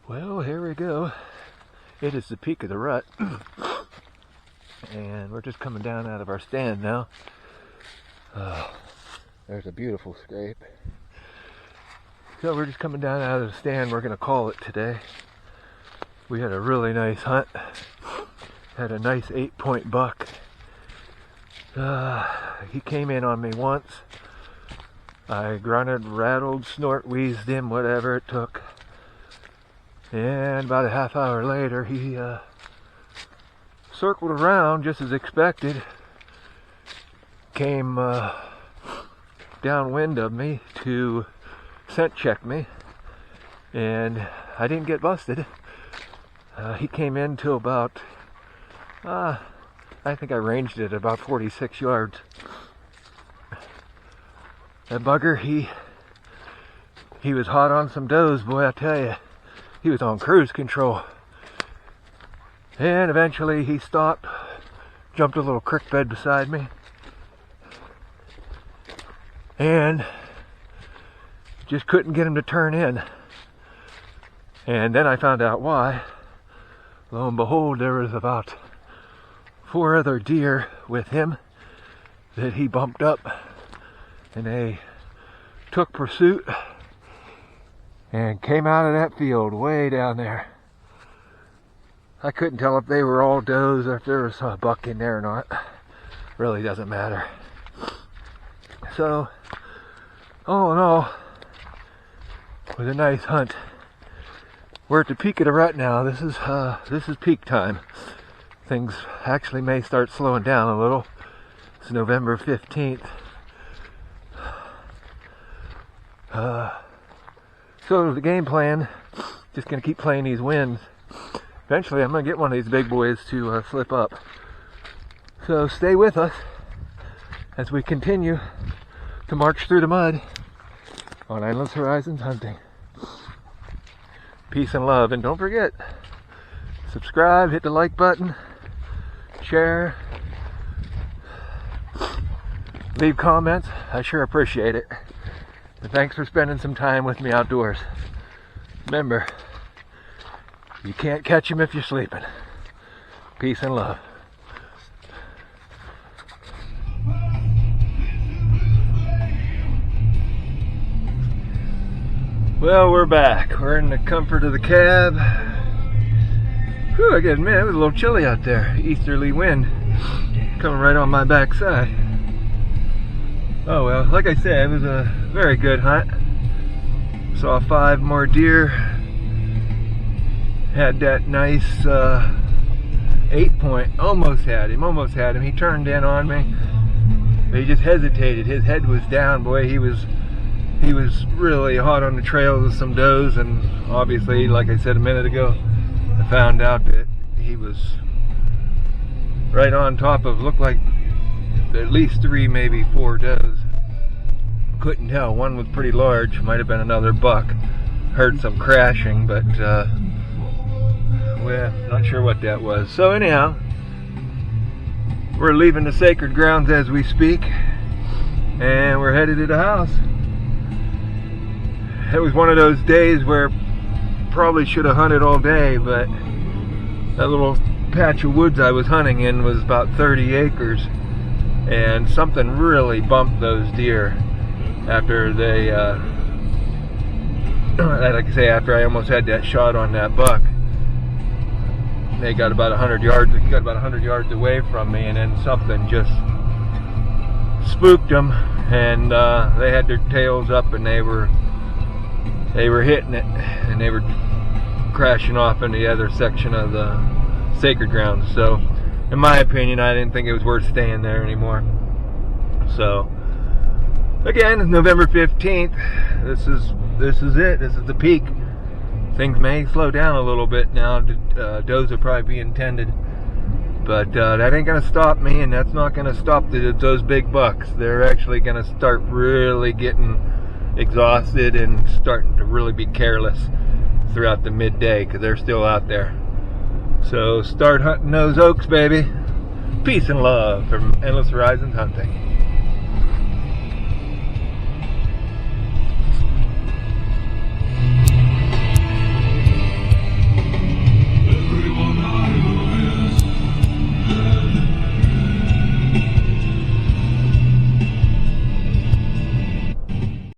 Well, here we go. It is the peak of the rut, and we're just coming down out of our stand now. There's a beautiful scrape. So we're just coming down out of the stand. We're going to call it today. We had a really nice hunt. Had a nice 8-point buck. He came in on me once. I grunted, rattled, snort, wheezed him, whatever it took. And about a half hour later, he circled around just as expected. Came downwind of me to scent check me. And I didn't get busted. He came in to about, I think I ranged it at about 46 yards. That bugger, he was hot on some does, boy, I tell you. He was on cruise control. And eventually he stopped, jumped a little creek bed beside me, and just couldn't get him to turn in. And then I found out why. Lo and behold, there was about 4 other deer with him that he bumped up, and they took pursuit and came out of that field way down there. I couldn't tell if they were all does or if there was a buck in there or not. Really doesn't matter. So, all in all, it was a nice hunt. We're at the peak of the rut now. This is peak time. Things actually may start slowing down a little. It's November 15th. So the game plan, just going to keep playing these winds. Eventually I'm going to get one of these big boys to slip up. So stay with us as we continue to march through the mud on Endless Horizons Hunting. Peace and love, and don't forget, subscribe, hit the like button, share, leave comments. I sure appreciate it. And thanks for spending some time with me outdoors. Remember, you can't catch them if you're sleeping. Peace and love. Well, we're back. We're in the comfort of the cab. Whew, I gotta admit, it was a little chilly out there. Easterly wind coming right on my backside. Oh well, like I said, it was a very good hunt. Saw 5 more deer. Had that nice 8-point. Almost had him. He turned in on me, but he just hesitated. His head was down. Boy, he was really hot on the trail with some does, and obviously, like I said a minute ago, I found out that he was right on top of, looked like at least 3, maybe 4 does. Couldn't tell. One was pretty large. Might have been another buck. Heard some crashing, but well, not sure what that was. So anyhow, we're leaving the sacred grounds as we speak, and we're headed to the house. It was one of those days where probably should have hunted all day, but that little patch of woods I was hunting in was about 30 acres, and something really bumped those deer after they, like I say, after I almost had that shot on that buck. They got about 100 yards away from me, and then something just spooked them, and they had their tails up, and they were hitting it, and they were crashing off in the other section of the sacred grounds. So in my opinion, I didn't think it was worth staying there anymore. So again, November 15th, this is it. This is the peak. Things may slow down a little bit now. Does will probably be intended, but that ain't gonna stop me, and that's not gonna stop those big bucks. They're actually gonna start really getting exhausted and starting to really be careless throughout the midday, because they're still out there. So start hunting those oaks, baby. Peace and love from Endless Horizons Hunting.